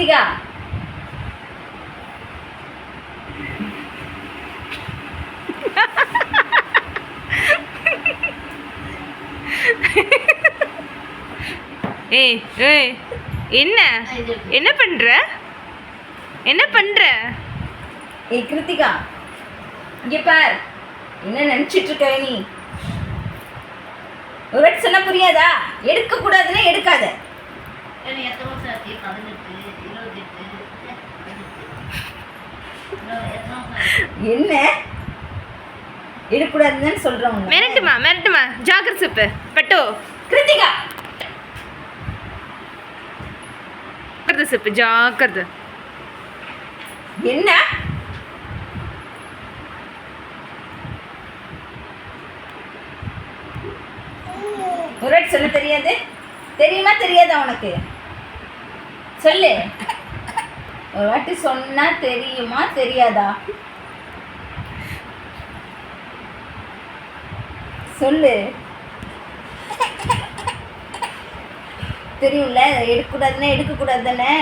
கிருத்திகா. ஏய் ஏய் என்ன என்ன பண்ற என்ன பண்ற? ஏய் கிருத்திகா, இங்க பார். என்ன நினைச்சிட்டு இருக்க நீ? ஒரு வாட்டி சொன்னா புரியாதா? எடுக்க கூடாதுன்னா எடுக்காத. என்ன எடுக்கூடாதுன்னு சொல்றவங்க மிரட்டுமா மிரட்டுமா ஜாக்கிரதை சிப்பு பட்டோ. கிருத்திகா, ஜாக்கிரதை சிப்பு ஜாக்கிரதை. என்ன ஒரு வாட்டி சொல்ல தெரியாது? தெரியுமா தெரியாதா உனக்கு? சொல்லு. ஒரு வாட்டி சொன்னா தெரியுமா தெரியாதா? சொல்லு. தெரியும்ல, எடுக்கக்கூடாதுன்னா எடுக்கக்கூடாது தானே?